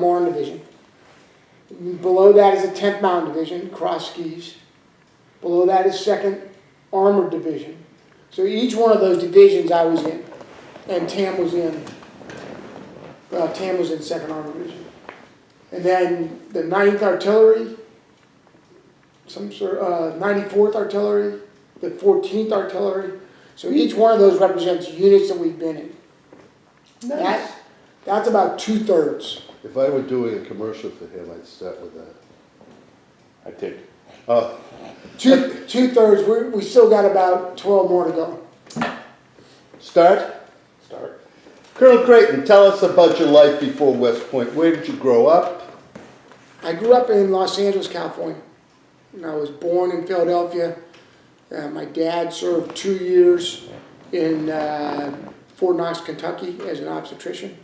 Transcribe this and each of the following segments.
Marine Division. Below that is the 10th Mountain Division, cross skis. Below that is 2nd Armored Division. So each one of those divisions I was in, and Tam was in 2nd Armored Division. And then the 9th Artillery, 94th Artillery, the 14th Artillery. So each one of those represents units that we've been in. Nice. That's about 2/3. If I were doing a commercial for him, I'd start with that. I take it. Oh, 2/3. We still got about 12 more to go. start? Start. Colonel Creighton, tell us about your life before West Point. Where did you grow up? I grew up in Los Angeles, California. And I was born in Philadelphia. My dad served 2 years in Fort Knox, Kentucky as an obstetrician.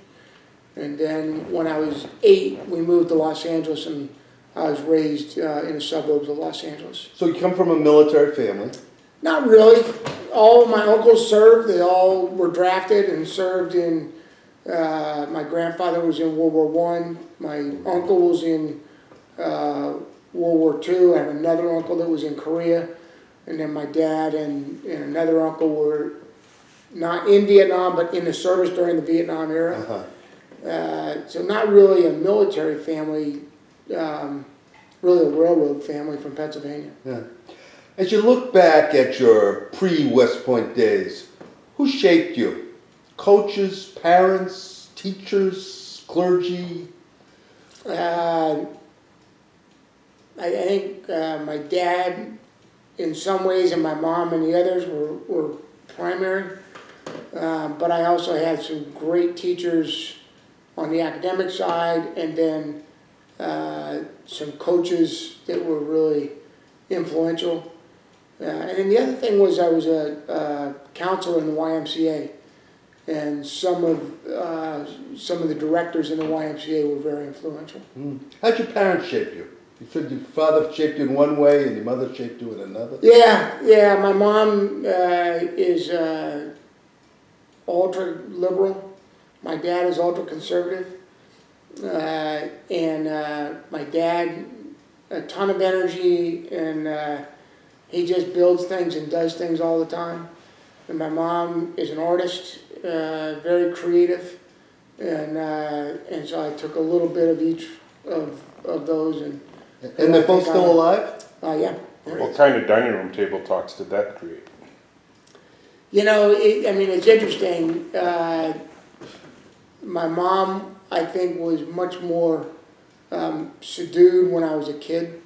And then when I was 8, we moved to Los Angeles, and I was raised in the suburbs of Los Angeles. So you come from a military family. Not really. All of my uncles served. They all were drafted and served in, my grandfather was in World War I. My uncle was in World War II. I have another uncle that was in Korea. And then my dad and another uncle were not in Vietnam, but in the service during the Vietnam era. So not really a military family, really a railroad family from Pennsylvania. Yeah. As you look back at your pre-West Point days, who shaped you? Coaches, parents, teachers, clergy? I think my dad, in some ways, and my mom and the others were primary. But I also had some great teachers on the academic side, and then some coaches that were really influential. And then the other thing was I was a counselor in the YMCA, and some of the directors in the YMCA were very influential. How'd your parents shape you? You said your father shaped you in one way and your mother shaped you in another? Yeah. My mom is ultra-liberal. My dad is ultra-conservative. And my dad, a ton of energy, and he just builds things and does things all the time. And my mom is an artist, very creative, and so I took a little bit of each of those. And they're both still alive? Yeah. What kind of dining room table talks did that create? You know, it's interesting. My mom, I think, was much more subdued when I was a kid.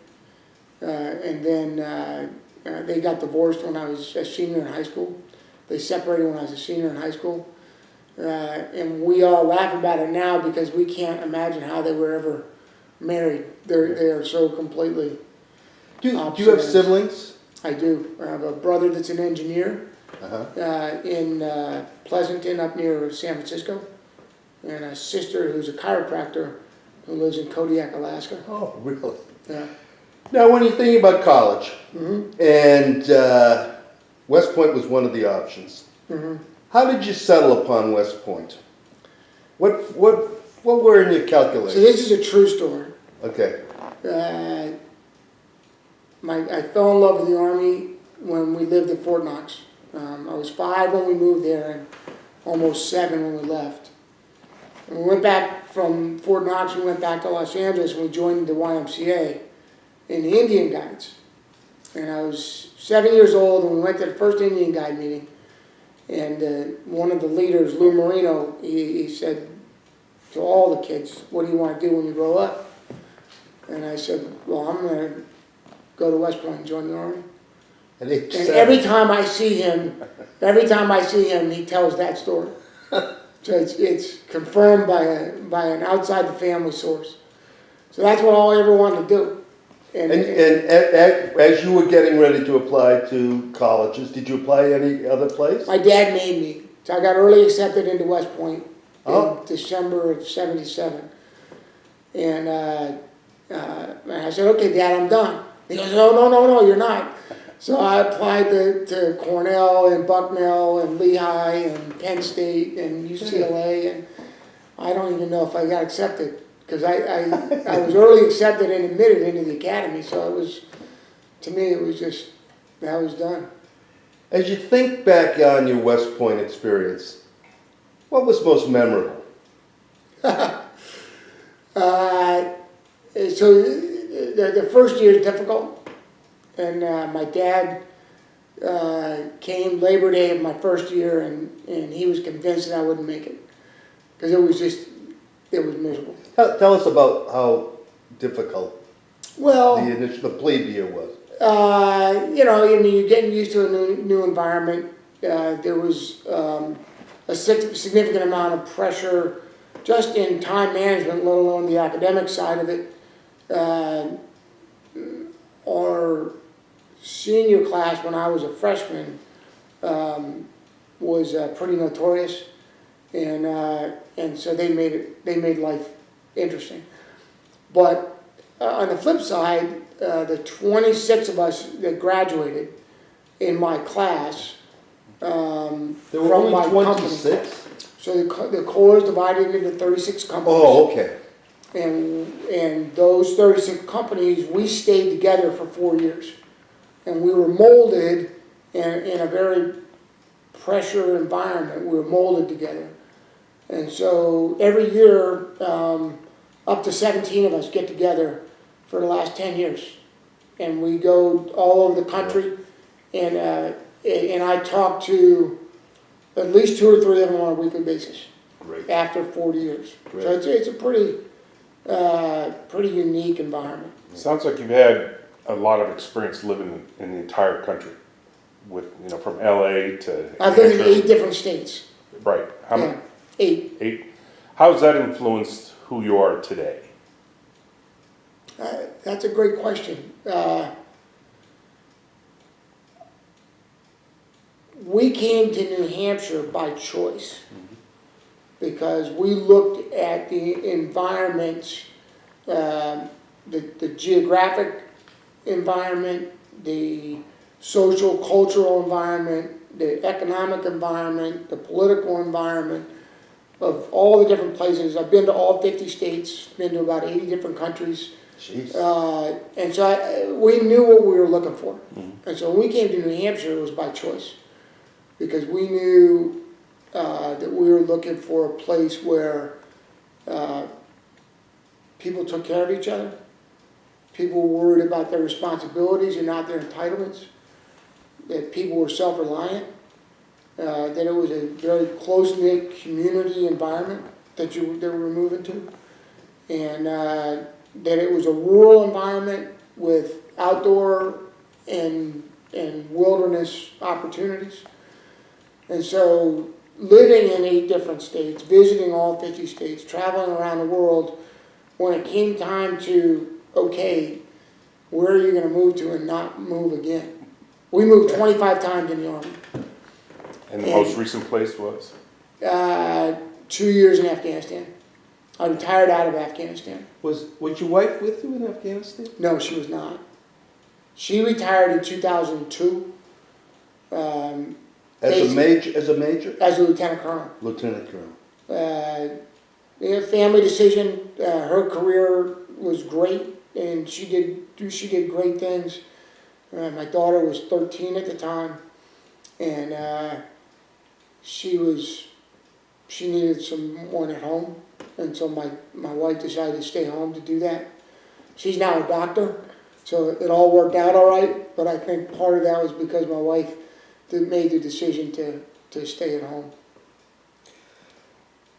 And then they got divorced when I was a senior in high school. They separated when I was a senior in high school. And we all laugh about it now because we can't imagine how they were ever married. They are so completely Do you have siblings? I do. I have a brother that's an engineer in Pleasanton up near San Francisco, and a sister who's a chiropractor who lives in Kodiak, Alaska. Oh, really? Yeah. Now, when you're thinking about college, and West Point was one of the options, how did you settle upon West Point? What were in your calculations? So this is a true story. Okay. I fell in love with the Army when we lived at Fort Knox. I was 5 when we moved there and almost 7 when we left. And we went back from Fort Knox, we went back to Los Angeles, and we joined the YMCA in the Indian Guides. And I was 7 years old, and we went to the first Indian Guide meeting. And one of the leaders, Lou Marino, he said to all the kids, "What do you want to do when you grow up?" And I said, "Well, I'm going to go to West Point and join the Army." And every time I see him, he tells that story. So it's confirmed by an outside the family source. So that's what I ever wanted to do. And as you were getting ready to apply to colleges, did you apply any other place? My dad made me. So I got early accepted into West Point in December of '77. And I said, "Okay, Dad, I'm done." He goes, No, you're not. So I applied to Cornell and Bucknell and Lehigh and Penn State and UCLA, and I don't even know if I got accepted because I was early accepted and admitted into the academy, so it was, to me, it was just, that was done. As you think back on your West Point experience, what was most memorable? So the first year is difficult, and my dad came Labor Day of my first year, and he was convinced that I wouldn't make it, because it was miserable. Tell us about how difficult Well, the plebe year was. you're getting used to a new environment. There was a significant amount of pressure just in time management, let alone the academic side of it. Our senior class, when I was a freshman, was pretty notorious, and so they made life interesting. But on the flip side, the 26 of us that graduated in my class There were from my only company. 26? So the Corps is divided into 36 companies. Oh, okay. And those 36 companies, we stayed together for 4 years. And we were molded in a very pressure environment. We were molded together. And so every year, up to 17 of us get together for the last 10 years. And we go all over the country, and I talk to at least 2 or 3 of them on a weekly basis. Great. After 40 years. Great. So it's a pretty unique environment. Sounds like you've had a lot of experience living in the entire country, with from LA to. I've lived in 8 different states. Right. How many? Yeah, 8. 8. How has that influenced who you are today? That's a great question. We came to New Hampshire by choice because we looked at the environments, the geographic environment, the social, cultural environment, the economic environment, the political environment of all the different places. I've been to all 50 states, been to about 80 different countries. Jeez. And so we knew what we were looking for. And so when we came to New Hampshire, it was by choice. Because we knew that we were looking for a place where people took care of each other, people were worried about their responsibilities and not their entitlements, that people were self-reliant, that it was a very close-knit community environment that we were moving to, and that it was a rural environment with outdoor and wilderness opportunities. And so living in 8 different states, visiting all 50 states, traveling around the world, when it came time to, okay, where are you going to move to and not move again? We moved 25 times in the Army. And the most recent place was? 2 years in Afghanistan. I retired out of Afghanistan. Was your wife with you in Afghanistan? No, she was not. She retired in 2002. As a major? As a lieutenant colonel. Lieutenant colonel. Family decision. Her career was great, and she did great things. My daughter was 13 at the time, and she needed someone at home, and so my wife decided to stay home to do that. She's now a doctor, so it all worked out all right. But I think part of that was because my wife made the decision to stay at home.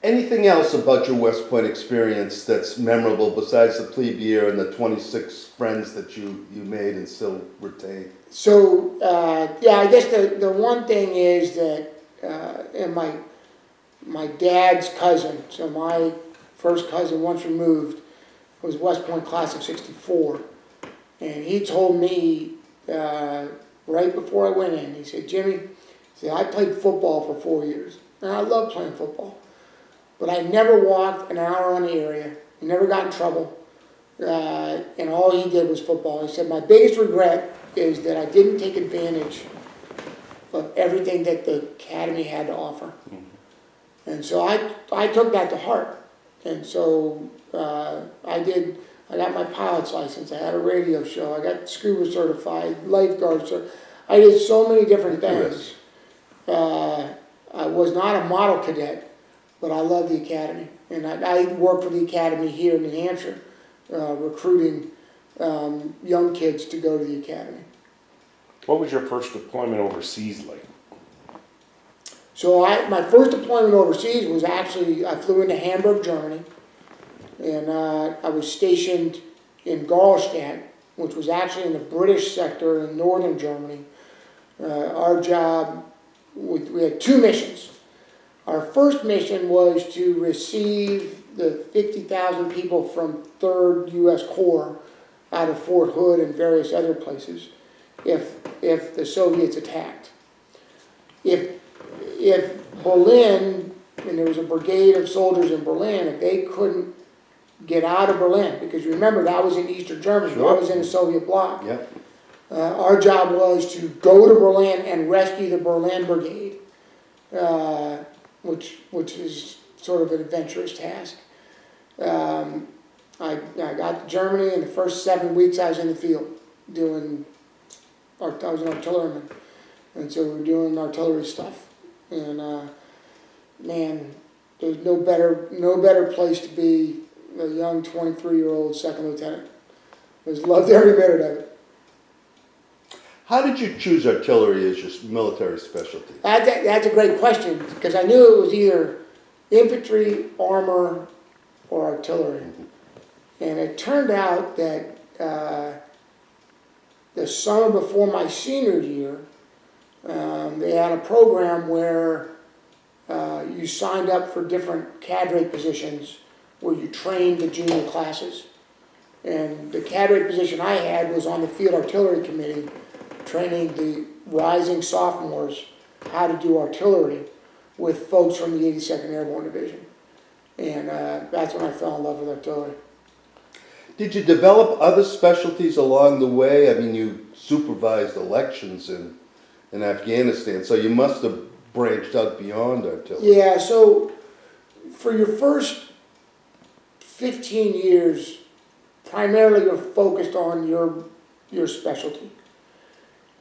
Anything else about your West Point experience that's memorable besides the plebe year and the 26 friends that you made and still retain? So, I guess the one thing is that, and my dad's cousin, so my first cousin once removed, was West Point class of '64. And he told me, right before I went in, he said, Jimmy, I played football for 4 years, and I love playing football. But I never walked an hour on the area, I never got in trouble, and all he did was football. He said, my biggest regret is that I didn't take advantage of everything that the academy had to offer. And so I took that to heart. And so I got my pilot's license, I had a radio show, I got scuba certified, lifeguard certified. I did so many different things. I was not a model cadet, but I love the academy. And I worked for the academy here in New Hampshire, recruiting young kids to go to the academy. What was your first deployment overseas like? So my first deployment overseas was actually, I flew into Hamburg, Germany, and I was stationed in Gallstadt, which was actually in the British sector in northern Germany. Our job, we had two missions. Our first mission was to receive the 50,000 people from 3rd U.S. Corps out of Fort Hood and various other places if the Soviets attacked. If Berlin, and there was a brigade of soldiers in Berlin, if they couldn't get out of Berlin, because you remember that was in Eastern Germany, Sure. that was in the Soviet bloc. Yep. Our job was to go to Berlin and rescue the Berlin Brigade, which is sort of an adventurous task. I got to Germany, and the first 7 weeks I was in the field doing, I was an artilleryman, and so we were doing artillery stuff. And man, there's no better place to be a young 23-year-old second lieutenant. I just loved every minute of it. How did you choose artillery as your military specialty? That's a great question, because I knew it was either infantry, armor, or artillery. And it turned out that the summer before my senior year, they had a program where you signed up for different cadre positions where you trained the junior classes. And the cadre position I had was on the Field Artillery Committee, training the rising sophomores how to do artillery with folks from the 82nd Airborne Division. And that's when I fell in love with artillery. Did you develop other specialties along the way? I mean, you supervised elections in Afghanistan, so you must have branched out beyond artillery. Yeah, so for your first 15 years, primarily you're focused on your specialty.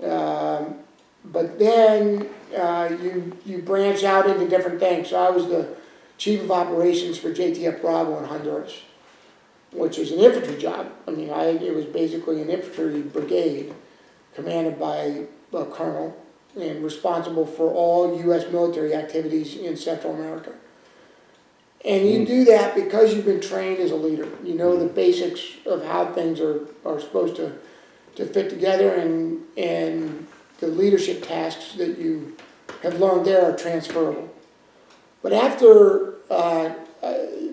But then you branch out into different things. So I was the chief of operations for JTF Bravo in Honduras, which is an infantry job. I mean, it was basically an infantry brigade commanded by a colonel and responsible for all U.S. military activities in Central America. And you do that because you've been trained as a leader. You know the basics of how things are supposed to fit together, and the leadership tasks that you have learned there are transferable. But after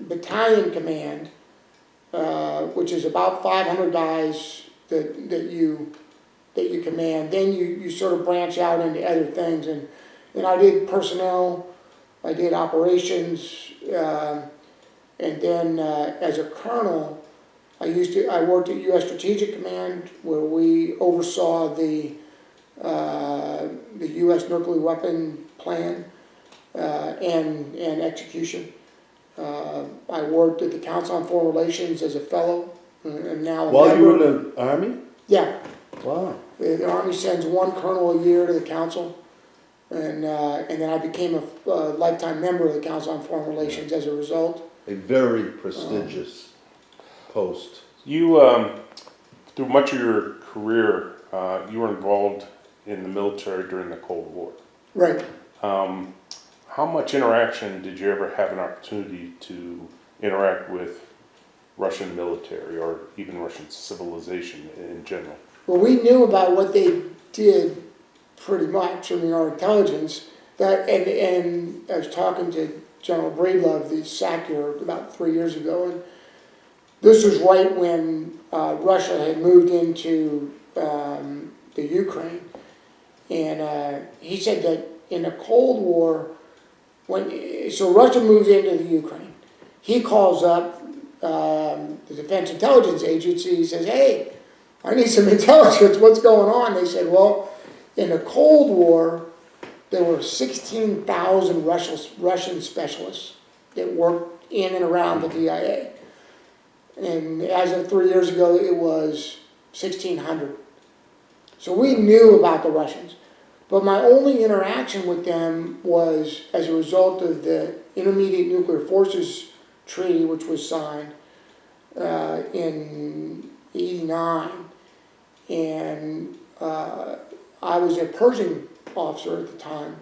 battalion command, which is about 500 guys that you command, then you sort of branch out into other things. And I did personnel, I did operations, and then as a colonel, I worked at U.S. Strategic Command, where we oversaw the U.S. nuclear weapon plan and execution. I worked at the Council on Foreign Relations as a fellow, and now a While member. you were in the Army? Yeah. Wow. The Army sends one colonel a year to the council, and then I became a lifetime member of the Council on Foreign Relations as a result. A very prestigious post. You, through much of your career, you were involved in the military during the Cold War. Right. How much interaction did you ever have an opportunity to interact with Russian military or even Russian civilization in general? Well, we knew about what they did pretty much. I mean, our intelligence. And I was talking to General Breedlove, the SACEUR, about 3 years ago, and this was right when Russia had moved into the Ukraine. And he said that in the Cold War, so Russia moves into the Ukraine. He calls up the Defense Intelligence Agency. He says, "Hey, I need some intelligence. What's going on?" They said, "Well, in the Cold War, there were 16,000 Russian specialists that worked in and around the DIA. And as of 3 years ago, it was 1,600. So we knew about the Russians. But my only interaction with them was as a result of the Intermediate Nuclear Forces Treaty, which was signed in '89. And I was a Pershing officer at the time,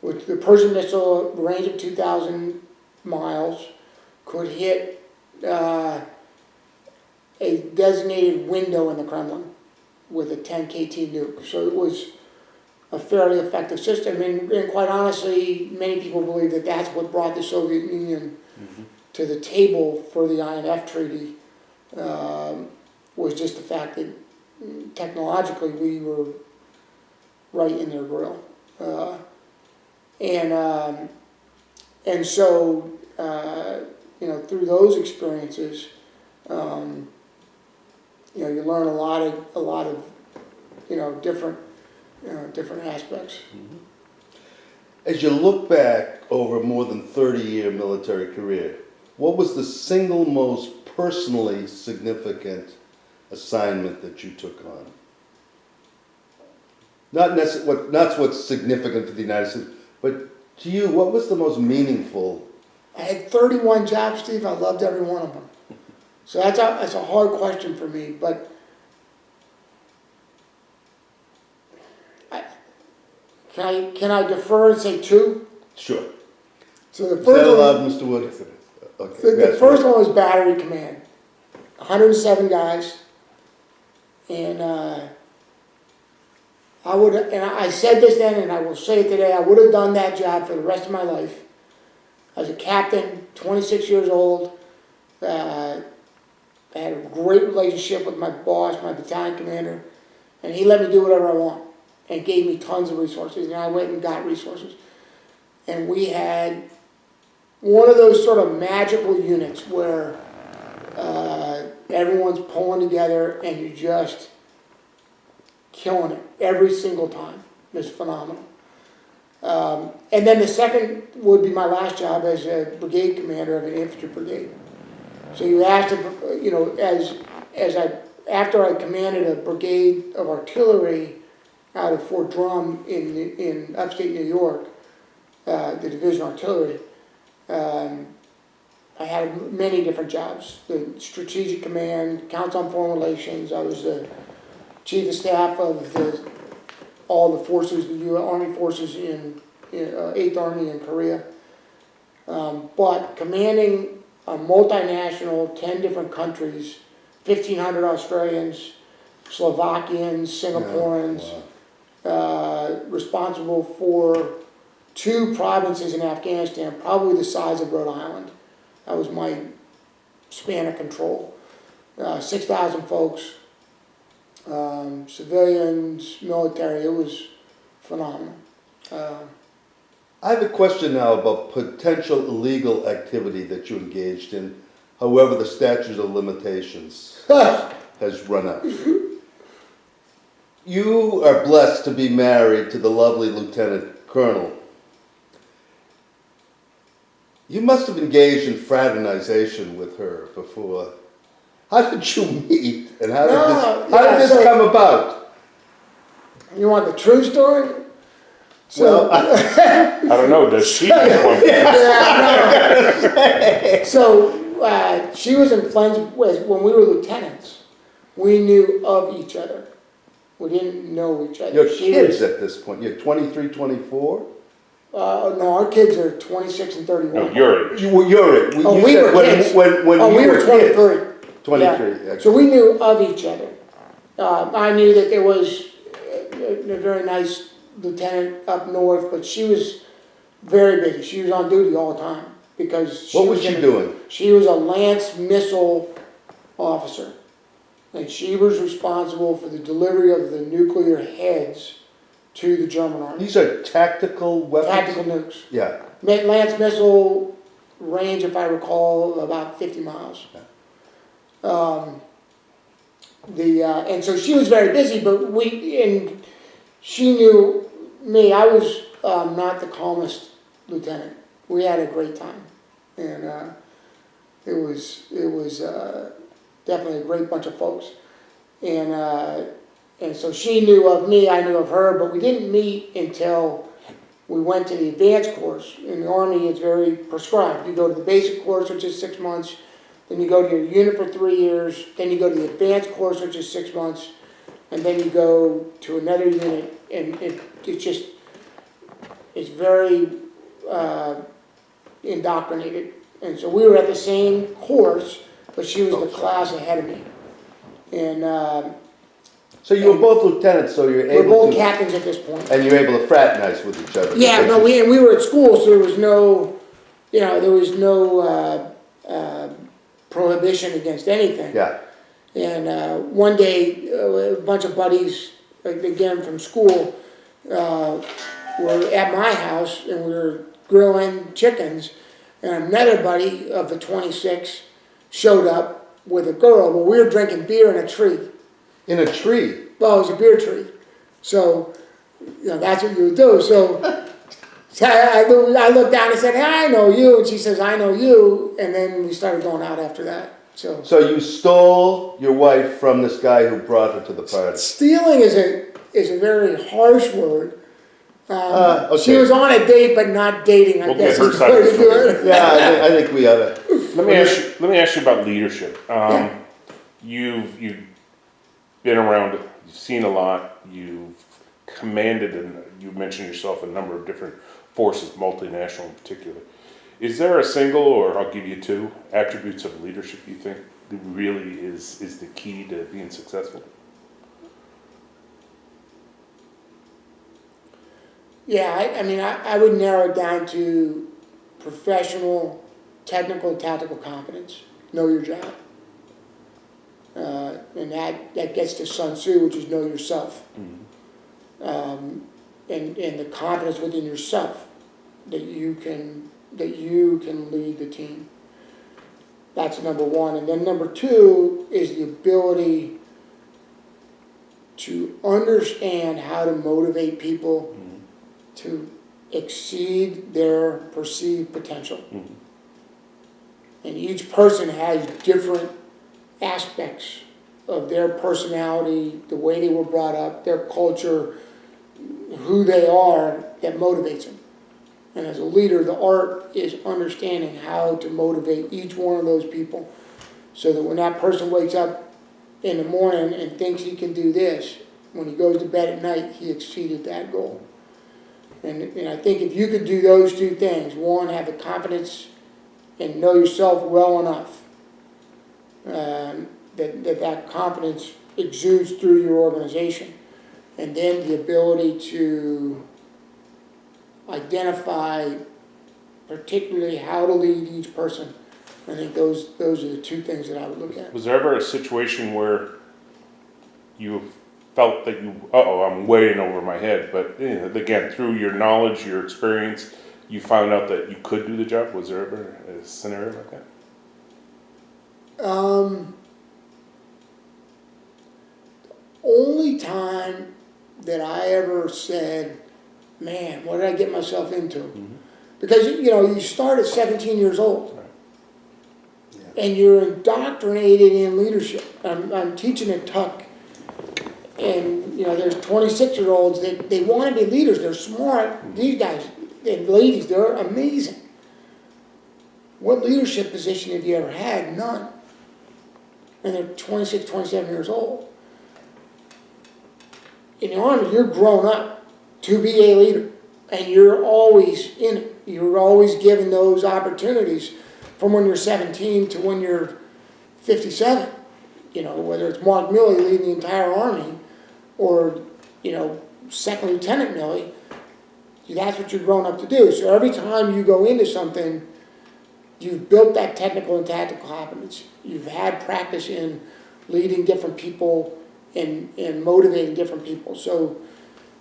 with the Pershing missile, range of 2,000 miles, could hit a designated window in the Kremlin with a 10 KT nuke. So it was a fairly effective system. And quite honestly, many people believe that that's what brought the Soviet Union to the table for the INF Treaty, was just the fact that technologically we were right in their grill. And so, through those experiences, you learn a lot of, different aspects. As you look back over more than 30-year military career, what was the single most personally significant assignment that you took on? Not what's significant for the United States, but to you, what was the most meaningful? I had 31 jobs, Steve. I loved every one of them. So that's a hard question for me, but can I defer and say two? Sure. So the Is first that one, allowed, Mr. Wood? Okay. the first one was Battery Command, 107 guys, and I said this then, and I will say it today. I would have done that job for the rest of my life. I was a captain, 26 years old. I had a great relationship with my boss, my battalion commander, and he let me do whatever I want and gave me tons of resources, and I went and got resources. And we had one of those sort of magical units where everyone's pulling together and you're just killing it every single time. It's phenomenal. And then the second would be my last job as a brigade commander of an infantry brigade. So you asked, after I commanded a brigade of artillery out of Fort Drum in upstate New York, the division artillery, I had many different jobs. The strategic command, council on foreign relations. I was the chief of staff of all the forces, the U.S. Army forces in 8th Army in Korea. But commanding a multinational, 10 different countries, 1,500 Australians, Slovakians, Singaporeans, responsible for 2 provinces in Afghanistan, probably the size of Rhode Island. That was my span of control. 6,000 folks, civilians, military. It was phenomenal. I have a question now about potential illegal activity that you engaged in, however the statute of limitations has run out. You are blessed to be married to the lovely Lieutenant Colonel. You must have engaged in fraternization with her before. How did you meet, and how did this come about? You want the true story? So, I don't know, does she? So she was in friends with, when we were lieutenants, we knew of each other. We didn't know each other. Your kids at this point, you're 23, 24? No, our kids are 26 and 31. No, your age. You were your age. We were kids. When we were 23. 23. Yeah. So we knew of each other. I knew that there was a very nice lieutenant up north, but she was very busy. She was on duty all the time because what was she doing? She was a Lance missile officer, and she was responsible for the delivery of the nuclear heads to the German army. These are tactical weapons? Tactical nukes. Yeah. Lance missile range, if I recall, about 50 miles. And so she was very busy, but she knew me. I was not the calmest lieutenant. We had a great time. And It was definitely a great bunch of folks. And so she knew of me, I knew of her, but we didn't meet until we went to the advanced course. In the Army, it's very prescribed. You go to the basic course, which is 6 months, then you go to your unit for 3 years, then you go to the advanced course, which is 6 months, and then you go to another unit, and it's very indoctrinated. And so we were at the same course, but she was the class ahead of me. And So you were both lieutenants, so you're we're able both to, captains at this point. and you're able to fraternize with each other. Yeah, because no, we were at school, so there was no, there was no prohibition against anything. Yeah, And one day, a bunch of buddies, again from school, were at my house, and we were grilling chickens, and another buddy of the 26 showed up with a girl. Well, we were drinking beer in a tree. in a tree. Well, it was a beer tree. So, that's what you would do. So I looked down and said, hey, I know you. And she says, I know you. And then we started going out after that. So So you stole your wife from this guy who brought her to the party. stealing is a very harsh word. Okay. She was on a date, but not dating, I We'll guess get her is the side way of the to do story. it. Yeah, I think we ought to. Let me ask you about leadership. You've been around, you've seen a lot, you've commanded, and you mentioned yourself a number of different forces, multinational in particular. Is there a single, or I'll give you two, attributes of leadership you think that really is the key to being successful? Yeah, I would narrow it down to professional, technical, and tactical competence. Know your job. And that gets to Sun Tzu, which is know yourself. Mm-hmm. And the confidence within yourself that you can lead the team. That's number one. And then number two is the ability to understand how to motivate people to exceed their perceived potential. Mm-hmm. And each person has different aspects of their personality, the way they were brought up, their culture, who they are, that motivates them. And as a leader, the art is understanding how to motivate each one of those people so that when that person wakes up in the morning and thinks he can do this, when he goes to bed at night, he exceeded that goal. And I think if you could do those two things, one, have the confidence and know yourself well enough, that confidence exudes through your organization, and then the ability to identify particularly how to lead each person. I think those are the two things that I would look at. Was there ever a situation where you felt that I'm way in over my head, but again, through your knowledge, your experience, you found out that you could do the job? Was there ever a scenario like that? Only time that I ever said, man, what did I get myself into? Mm-hmm. Because, you start at 17 years old. Right. Yeah. And you're indoctrinated in leadership. I'm teaching at Tuck, and there's 26-year-olds that they want to be leaders. They're smart. These guys and ladies, they're amazing. What leadership position have you ever had? None. And they're 26, 27 years old. In the Army, you're grown up to be a leader, and you're always in it. You're always given those opportunities from when you're 17 to when you're 57. Whether it's Mark Milley leading the entire Army, or Second Lieutenant Milley, that's what you're grown up to do. So every time you go into something, you've built that technical and tactical competence. You've had practice in leading different people and motivating different people. So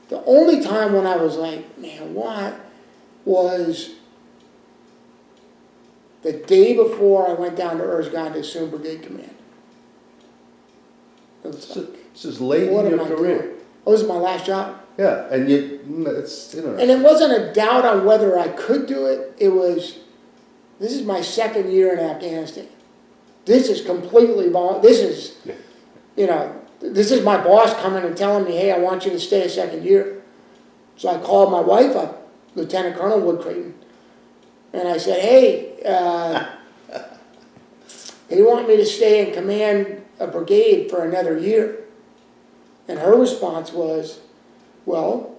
the only time when I was like, man, what, was the day before I went down to Erzgon to assume Brigade Command. It was like, This is late what in am your I career. doing? Oh, this is my last job. Yeah, and it's interesting. And it wasn't a doubt on whether I could do it. It was, this is my second year in Afghanistan. This is completely this is, you know, this is my boss coming and telling me, hey, I want you to stay a second year. So I called my wife up, Lieutenant Colonel Wood Creighton, and I said, hey, they want me to stay and command a brigade for another year. And her response was, well,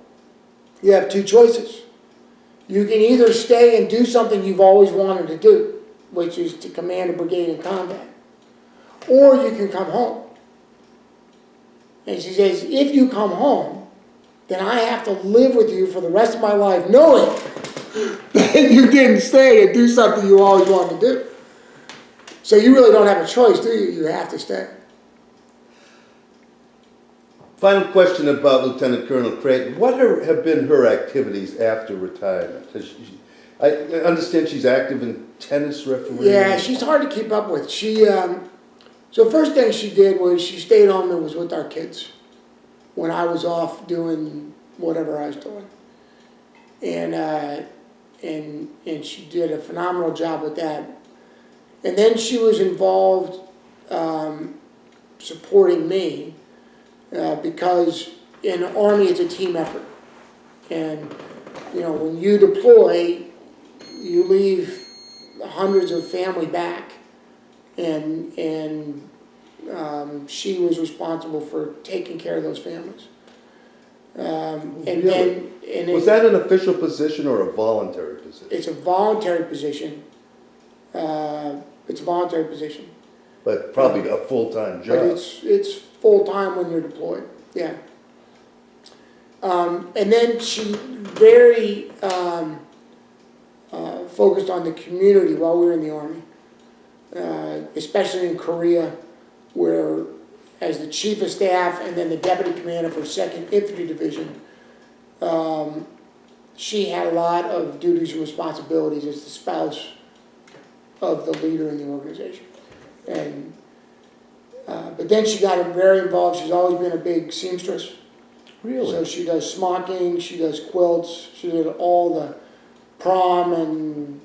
you have two choices. You can either stay and do something you've always wanted to do, which is to command a brigade in combat, or you can come home. And she says, if you come home, then I have to live with you for the rest of my life knowing that you didn't stay and do something you always wanted to do. So you really don't have a choice, do you? You have to stay. Final question about Lieutenant Colonel Creighton. What have been her activities after retirement? I understand she's active in tennis refereeing. Yeah, she's hard to keep up with. So first thing she did was she stayed home and was with our kids when I was off doing whatever I was doing. And she did a phenomenal job with that. And then she was involved supporting me because in the Army it's a team effort. And, you know, when you deploy, you leave hundreds of family back. And she was responsible for taking care of those families. Was that an official position or a voluntary position? It's a voluntary position. It's a voluntary position. But probably a full-time job. But it's full-time when you're deployed, yeah. And then she very focused on the community while we were in the Army, especially in Korea, where as the Chief of Staff and then the Deputy Commander for 2nd Infantry Division, she had a lot of duties and responsibilities as the spouse of the leader in the organization. And but then she got very involved. She's always been a big seamstress. Really? So she does smocking, she does quilts, she did all the prom and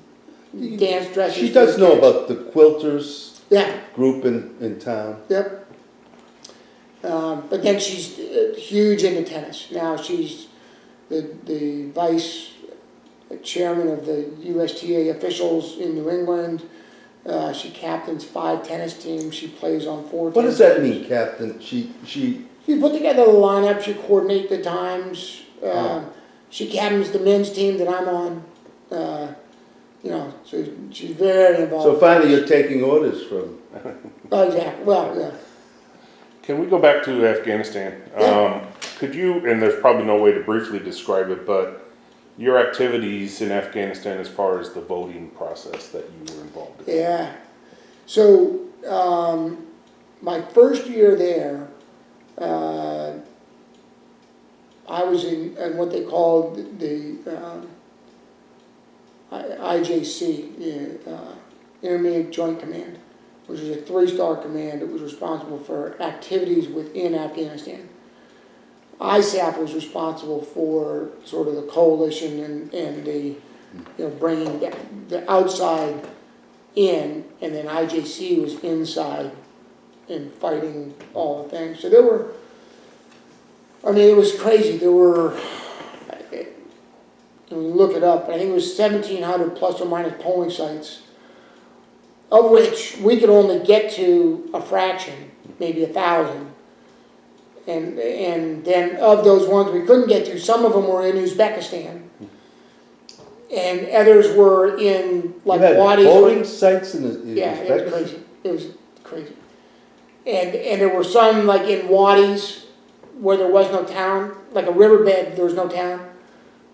dance dresses. She does know about the quilters group in town. Yep. But then she's huge into tennis. Now she's the vice chairman of the USTA officials in New England. She captains 5 tennis teams. She plays on 4 What tennis does that teams. mean, Captain? You put together the lineup, you coordinate the times. She captains the men's team that I'm on. You know, so she's very involved. So finally you're taking orders from... Oh, exactly. Well, yeah. Can we go back to Afghanistan? Yeah. Could you, and there's probably no way to briefly describe it, but your activities in Afghanistan as far as the voting process that you were involved in? Yeah. So, my first year there, I was in what they called the IJC, Intermediate Joint Command, which is a 3-star command that was responsible for activities within Afghanistan. ISAF was responsible for sort of the coalition and the, bringing the outside in, and then IJC was inside and fighting all the things. So there were, it was crazy. There were, when you look it up, I think it was 1,700 plus or minus polling sites, of which we could only get to a fraction, maybe 1,000. And then of those ones we couldn't get to, some of them were in Uzbekistan. And others were in, like, wadis. Voting sites in Uzbekistan? Yeah, it was crazy. It was crazy. And there were some, like, in wadis where there was no town, like a riverbed, there was no town.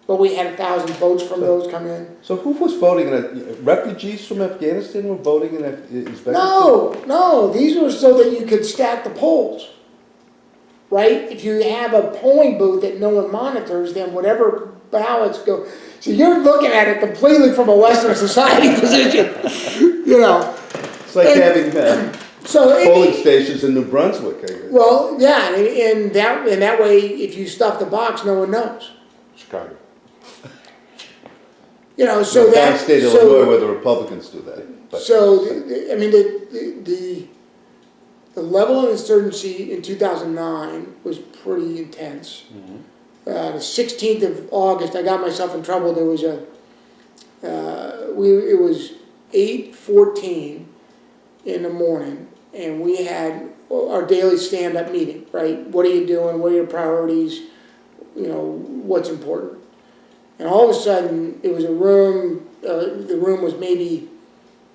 But we had 1,000 votes from those come in. So who was voting in it? Refugees from Afghanistan were voting in Uzbekistan? No, these were so that you could stack the polls. Right? If you have a polling booth that no one monitors, then whatever ballots go. So you're looking at it completely from a Western society position. It's like having polling stations in New Brunswick, I guess. Well, yeah, and that way, if you stuff the box, no one knows. Chicago. You know, so In that, downstate Illinois where the Republicans do that. But- so, I mean, the level of insurgency in 2009 was pretty intense. The 16th of August, I got myself in trouble. There was it was 8:14 in the morning, and we had our daily stand-up meeting, right? What are you doing? What are your priorities? You know, what's important? And all of a sudden, it was a room, the room was maybe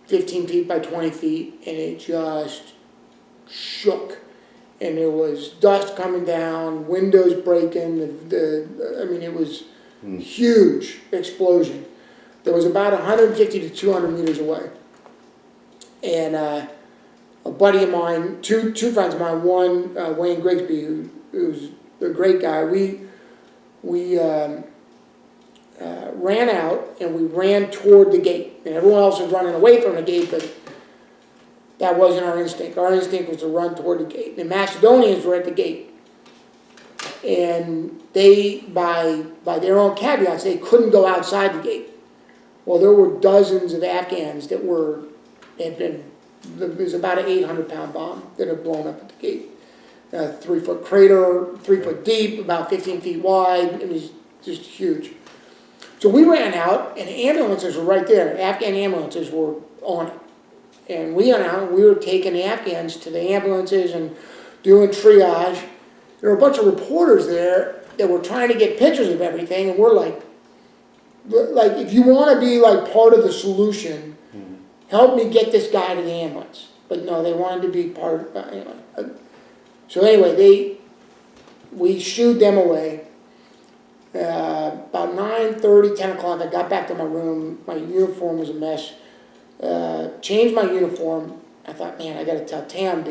15 feet by 20 feet, and it just shook. And there was dust coming down, windows breaking, I mean, it was huge explosion. There was about 150 to 200 meters away. And a buddy of mine, two friends of mine, one, Wayne Grigsby, who's a great guy, we ran out and we ran toward the gate. And everyone else was running away from the gate, but that wasn't our instinct. Our instinct was to run toward the gate. The Macedonians were at the gate. And they, by their own caveats, they couldn't go outside the gate. Well, there were dozens of Afghans that it was about an 800-pound bomb that had blown up at the gate. A 3-foot crater, 3 foot deep, about 15 feet wide. It was just huge. So we ran out, and ambulances were right there. Afghan ambulances were on it. And we went out, and we were taking the Afghans to the ambulances and doing triage. There were a bunch of reporters there that were trying to get pictures of everything, and we're like, if you want to be like part of the solution, help me get this guy to the ambulance. But no, they wanted to be part of, anyway. So anyway, we shooed them away. About 9:30, 10 o'clock, I got back to my room. My uniform was a mess. Changed my uniform. I thought, man, I got to tell Tam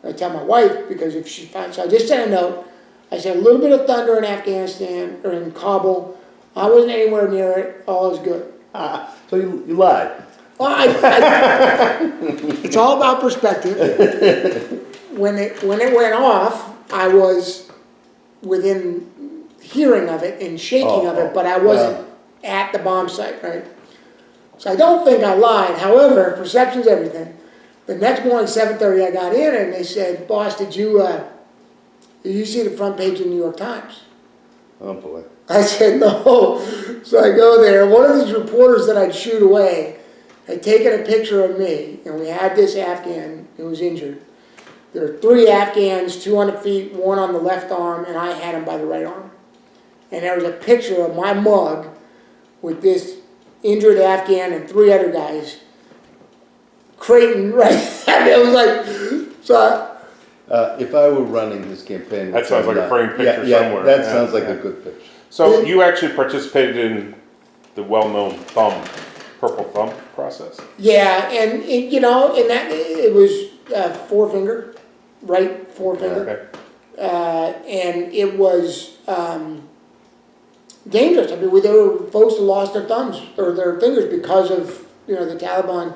I tell my wife, because if she finds, so I just sent a note. I said, a little bit of thunder in Afghanistan, or in Kabul. I wasn't anywhere near it. All is good. So you lied. Well, it's all about perspective. When it went off, I was within hearing of it and shaking of it, but I wasn't at the bomb site, right? So I don't think I lied. However, perception's everything. The next morning, 7:30, I got in and they said, boss, did you see the front page of the New York Times? Oh boy. I said, no. So I go there. One of these reporters that I'd shoot away had taken a picture of me, and we had this Afghan who was injured. There were 3 Afghans, 200 feet, one on the left arm, and I had him by the right arm. And there was a picture of my mug with this injured Afghan and 3 other guys. Creighton, right? It was like, so. If I were running this campaign, That sounds like a framed picture somewhere. That sounds like a good picture. So you actually participated in the well-known purple thumb process? Yeah, and it was 4-finger, right 4-finger. Okay. And it was dangerous. I mean, there were folks that lost their thumbs or their fingers because of the Taliban